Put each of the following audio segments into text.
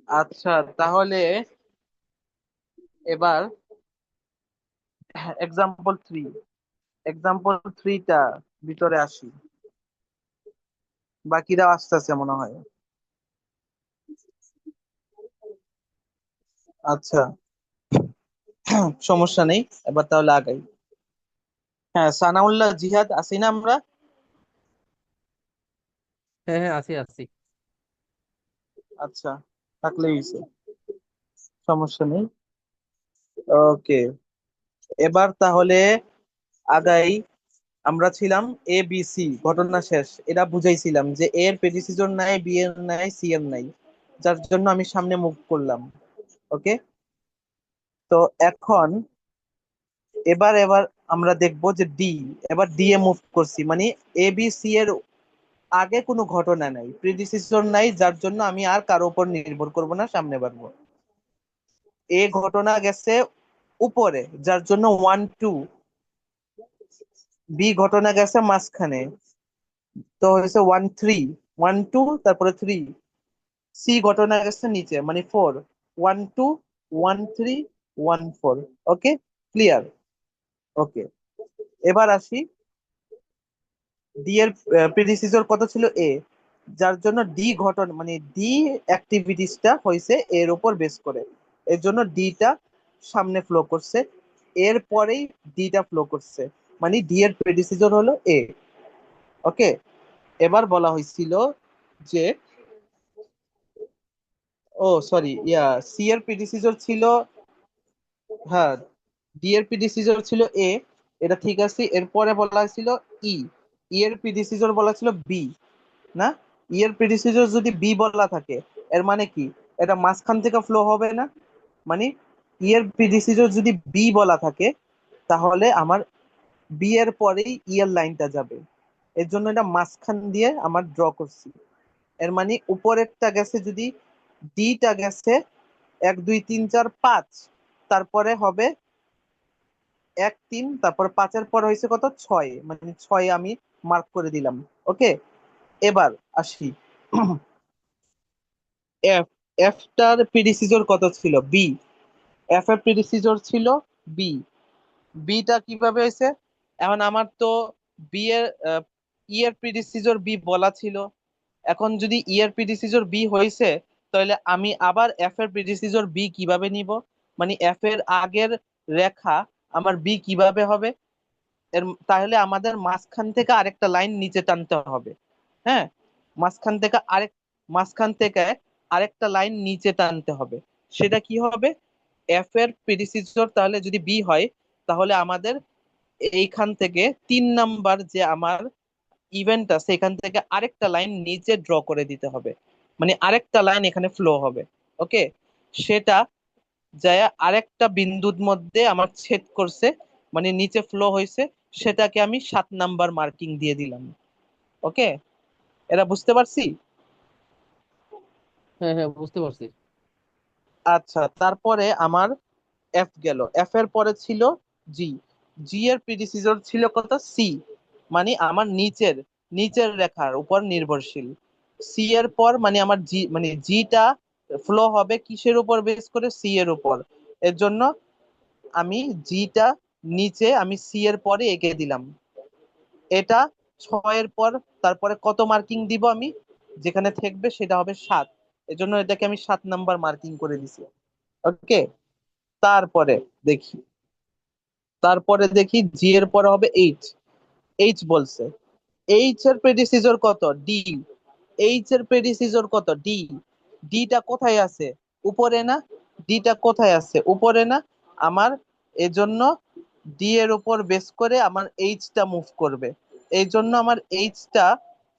আচ্ছা, তাহলে এবার এক্সাম্পল থ্রিটা ভিতরে আসি, বাকিরা আস্তে আস্তে মনে হয়। আচ্ছা, সমস্যা নেই, এবার তাহলে আগাই। হ্যাঁ, সানাউল্লাহ জিহাদ আছি না আমরা? হ্যাঁ হ্যাঁ, আছি আছি। আচ্ছা, থাকলেই হয়েছে, সমস্যা নেই। ওকে, এবার তাহলে আগাই। আমরা ছিলাম এ বি সি, ঘটনা শেষ, এটা বুঝাইছিলাম যে এ এর প্রেডিসিজর নাই, বি এর নাই, সি এর নাই, যার জন্য আমি সামনে মুভ করলাম। ওকে, তো এখন এবার এবার আমরা দেখবো যে ডি, এবার ডি এ মুভ করছি, মানে এ বি সি এর আগে কোনো ঘটনা নাই, প্রিডিসিসর নাই, যার জন্য আমি আর কারো উপর নির্ভর করব না, সামনে বাড়বো। এ ঘটনা গেছে উপরে, যার জন্য 1 2। বি ঘটনা গেছে মাঝখানে, তো হয়েছে 1 3, 1 2, তারপরে 3। সি ঘটনা গেছে নিচে, মানে 4, 1 2, 1 3, 1 4। ওকে, ক্লিয়ার। ওকে, এবার আসি, ডি এর প্রিডিসিসর কত ছিল? এ, যার জন্য ডি ঘটনা মানে ডি অ্যাক্টিভিটিসটা হয়েছে এর উপর বেস করে, এর জন্য ডিটা সামনে ফ্লো করছে, এর পরেই ডিটা ফ্লো করছে, মানে ডি এর প্রেডিসিসর হলো এ। ওকে, এবার বলা হয়েছিল যে, ও সরি, সি এর প্রেডিসিসর ছিল, হ্যাঁ, ডি এর প্রেডিসিসর ছিল এ, এটা ঠিক আছে। এরপরে বলা হয়েছিল ই, ই এর প্রেডিসিসর বলা ছিল বি, না? ই এর প্রেডিসিসর যদি বি বলা থাকে, এর মানে কি? এটা মাঝখান থেকে ফ্লো হবে না? মানে ই এর প্রেডিসিসর যদি বি বলা থাকে, তাহলে আমার বি এর পরেই ই এর লাইনটা যাবে, এর জন্য এটা মাঝখান দিয়ে আমার ড্র করছি। এর মানে উপরেরটা গেছে যদি, ডিটা গেছে 1 2 3 4 5, তারপরে হবে 1 3, তারপর 5-এর পর হয়েছে কত? 6, মানে 6 আমি মার্ক করে দিলাম। ওকে, এবার আসি এফ, এফটার প্রিডিসিসর কত ছিল? বি, এফ এর প্রিডিসিসর ছিল বি, বিটা কিভাবে হয়েছে? এখন আমার তো বি এর ই এর প্রিডিসিসর বি বলা ছিল, এখন যদি ই এর প্রিডিসিসর বি হয়েছে, তাহলে আমি আবার এফ এর প্রিডিসিসর বি কিভাবে নিব? মানে এফ এর আগের রেখা আমার বি কিভাবে হবে? তাহলে আমাদের মাঝখান থেকে আরেকটা লাইন নিচে টানতে হবে। হ্যাঁ, মাঝখান থেকে আরেক মাঝখান থেকে আরেকটা লাইন নিচে টানতে হবে। সেটা কি হবে? এফ এর প্রেডিসিসর তাহলে যদি বি হয়, তাহলে আমাদের এইখান থেকে 3 নাম্বার যে আমার ইভেন্ট আছে, এখান থেকে আরেকটা লাইন নিচে ড্র করে দিতে হবে, মানে আরেকটা লাইন এখানে ফ্লো হবে। ওকে, সেটা যায় আরেকটা বিন্দুর মধ্যে আমার ছেদ করছে, মানে নিচে ফ্লো হয়েছে, সেটাকে আমি 7 নাম্বার মার্কিং দিয়ে দিলাম। ওকে, এরা বুঝতে পারছি? হ্যাঁ হ্যাঁ, বুঝতে পারছি। আচ্ছা, তারপরে আমার এফ গেল, এফ এর পরে ছিল জি, জি এর প্রিডিসিসর ছিল কত? সি, মানে আমার নিচের নিচের রেখার উপর নির্ভরশীল। সি এর পর মানে আমার জি, মানে জিটা ফ্লো হবে কিসের উপর বেস করে? সি এর উপর। এর জন্য আমি জিটা নিচে আমি সি এর পরে এঁকে দিলাম। এটা 6-এর পর, তারপরে কত মার্কিং দিব আমি? যেখানে থাকবে সেটা হবে 7, এজন্য এটাকে আমি 7 নাম্বার মার্কিং করে দিছি। ওকে, তারপরে দেখি, জি এর পরে হবে এইচ, এইচ বলছে। এইচ এর প্রেডিসিসর কত? ডি, এইচ এর প্রেডিসিসর কত? ডি, ডিটা কোথায় আছে? উপরে না? ডিটা কোথায় আছে? উপরে না? আমার এজন্য ডি এর উপর বেস করে আমার এইচটা মুভ করবে, এই জন্য আমার এইচটা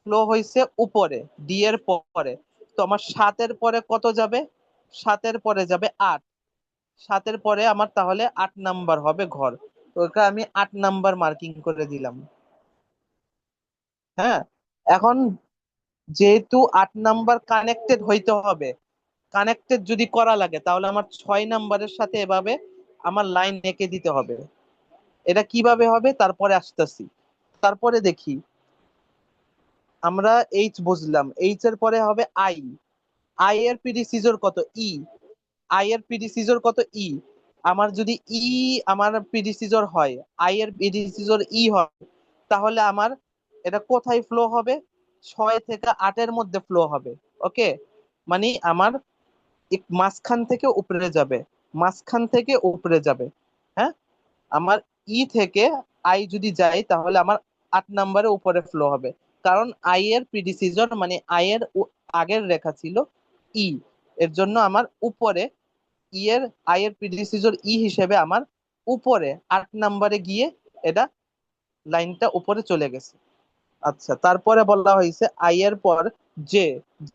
ফ্লো হয়েছে উপরে, ডি এর পরে। তো আমার 7-এর পরে কত যাবে? 7-এর পরে যাবে 8, 7-এর পরে আমার তাহলে 8 নাম্বার হবে ঘর, তো ওকে আমি 8 নাম্বার মার্কিং করে দিলাম। হ্যাঁ, এখন যেহেতু 8 নাম্বার কানেক্টেড হইতে হবে, কানেক্টেড যদি করা লাগে, তাহলে আমার 6 নাম্বারের সাথে এভাবে আমার লাইন এঁকে দিতে হবে। এটা কিভাবে হবে তারপরে আসতেছি। তারপরে দেখি, আমরা এইচ বুঝলাম, এইচ এর পরে হবে আই, আই এর প্রিডিসিজর কত? ই। আই এর প্রিডিসিজর কত? ই। আমার যদি ই আমার প্রিডিসিজর হয়, আই এর প্রিডিসিজর ই হয়, তাহলে আমার এটা কোথায় ফ্লো হবে? 6 থেকে 8-এর মধ্যে ফ্লো হবে। ওকে, মানে আমার মাঝখান থেকে উপরে যাবে, মাঝখান থেকে উপরে যাবে। হ্যাঁ, আমার ই থেকে আই যদি যাই তাহলে আমার 8 নম্বরে উপরে ফ্লো হবে, কারণ আই এর প্রিডিসিজর মানে আই এর আগের রেখা ছিল ই। এর জন্য আমার উপরে ই এর আই এর প্রিডিসিজর ই হিসেবে আমার উপরে 8 নম্বরে গিয়ে এটা লাইনটা উপরে চলে গেছে। আচ্ছা, তারপরে বলা হয়েছে আই এর পর জে।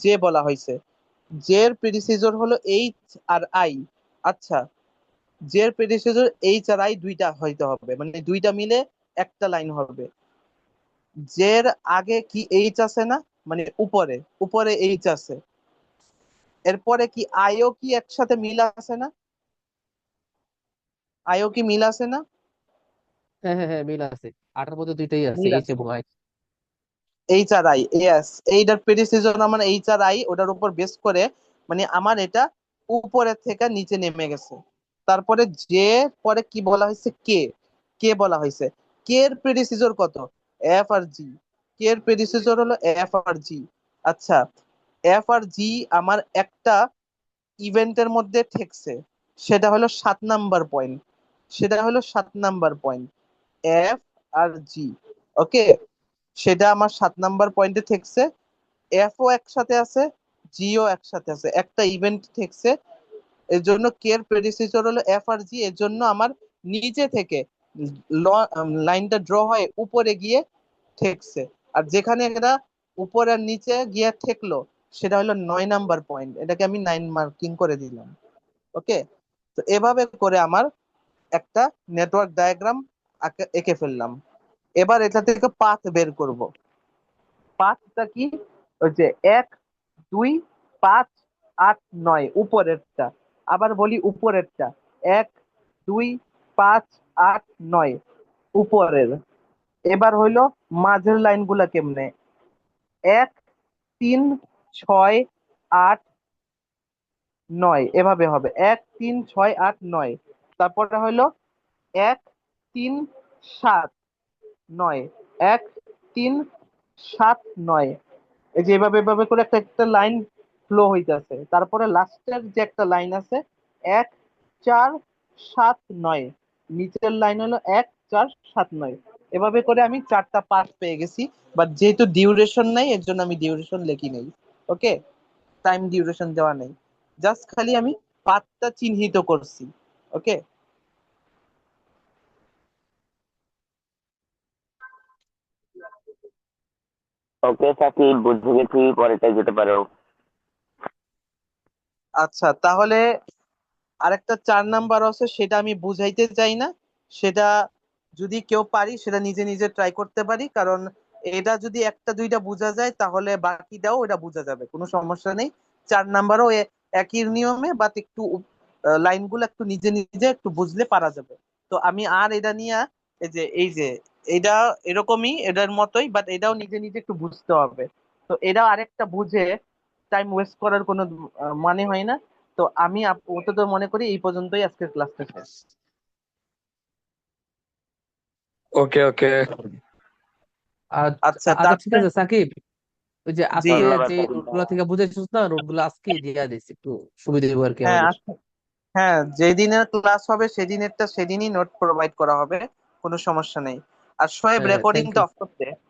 জে বলা হয়েছে, জে এর প্রিডিসিজর হলো এইচ আর আই। আচ্ছা, জে এর প্রিডিসিজর এইচ আর আই দুইটা হইতে হবে, মানে দুইটা মিলে একটা লাইন হবে। জে এর আগে কি এইচ আছে না, মানে উপরে উপরে এইচ আছে, এরপরে কি আইও কি একসাথে মিল আছে না? আইও কি মিল আছে না? হ্যাঁ হ্যাঁ হ্যাঁ, মিল আছে। 8-এর মধ্যে দুইটাই আছে, মিল এইচ আছে, এবং আই। এইচ আর আই, ইয়েস। এইটার প্রেডিসিজন আমার এইচ আর আই, ওটার উপর বেস করে মানে আমার এটা উপরের থেকে নিচে নেমে গেছে। তারপরে যে পরে কি বলা হয়েছে? কে। কে বলা হয়েছে, কে এর প্রেডিসিজর কত? এফ আর জি। কে এর প্রেডিসিজর হলো এফ আর জি। আচ্ছা, এফ আর জি আমার একটা ইভেন্টের মধ্যে ঠেকছে, সেটা হলো 7 নাম্বার পয়েন্ট। সেটা হলো 7 নাম্বার পয়েন্ট, এফ আর জি। ওকে, সেটা আমার 7 নাম্বার পয়েন্টে ঠেকছে। এফ ও একসাথে আছে, জিও একসাথে আছে, একটা ইভেন্ট ঠেকছে। এর জন্য কে এর প্রেডিসিসর হলো এফ আর জি। এর জন্য আমার নিচে থেকে লাইনটা ড্র হয়ে উপরে গিয়ে ঠেকছে। আর যেখানে এরা উপর আর নিচে গিয়ে ঠেকলো সেটা হলো 9 নাম্বার পয়েন্ট, এটাকে আমি 9 মার্কিং করে দিলাম। ওকে, তো এভাবে করে আমার একটা নেটওয়ার্ক ডায়াগ্রাম এঁকে ফেললাম। এবার এটা থেকে পাথ বের করব। পাঁচটা কি? ওই যে 1, 2, 5, 8, 9 উপরেরটা। আবার বলি উপরেরটা, 1, 2, 5, 8, 9 উপরের। এবার হইলো মাঝের লাইন গুলা কেমনে? 1, 3, 6, 8, 9 এভাবে হবে, 1, 3, 6, 8, 9। তারপরে হইলো 1, 3, 7, 9, 1, 3, 7, 9। এই যে এভাবে এভাবে করে একটা একটা লাইন ফ্লো হইতেছে। তারপরে লাস্টের যে একটা লাইন আছে 1, 4, 7, 9, নিচের লাইন হলো 1, 4, 7, 9। এভাবে করে আমি 4টা পার্ট পেয়ে গেছি। বাট যেহেতু ডিউরেশন নাই এর জন্য আমি ডিউরেশন লিখি নাই। ওকে, টাইম ডিউরেশন দেওয়া নেই, জাস্ট খালি আমি পার্টটা চিহ্নিত করছি। ওকে। ওকে সাকিব, বুঝে গেছি, পরেরটা যেতে পারো। আচ্ছা, তাহলে আরেকটা 4 নাম্বার আছে, সেটা আমি বুঝাইতে চাই না। সেটা যদি কেউ পারি সেটা নিজে নিজে ট্রাই করতে পারি, কারণ এটা যদি একটা দুইটা বোঝা যায় তাহলে বাকিটাও এটা বোঝা যাবে, কোনো সমস্যা নেই। 4 নাম্বারও একই নিয়মে, বাট একটু লাইনগুলো একটু নিজে নিজে একটু বুঝলে পারা যাবে। তো আমি আর এটা নিয়ে এই যে এটা এরকমই এটার মতোই, বাট এটাও নিজে নিজে একটু বুঝতে হবে। তো এটাও আরেকটা বুঝে টাইম ওয়েস্ট করার কোনো মানে হয় না। তো আমি আপাতত মনে করি এই পর্যন্তই আজকের ক্লাসটা শেষ। ওকে ওকে। আর আচ্ছা, আচ্ছা, ঠিক তারপরে আছে সাকিব, ওই যে জি, আজকে ধন্যবাদ যে সাকিব নোটগুলা ভাইয়া। থেকে বুঝাইছিস না, নোটগুলো আজকে দিয়ে দিস, একটু সুবিধা হবে আর কি হ্যাঁ আমাদের। হ্যাঁ, যেদিনের ক্লাস হবে সেদিনেরটা সেদিনই নোট প্রোভাইড করা হবে, কোনো সমস্যা নেই। আর শোয়েব হ্যাঁ, থ্যাংক রেকর্ডিংটা ইউ। অফ করতে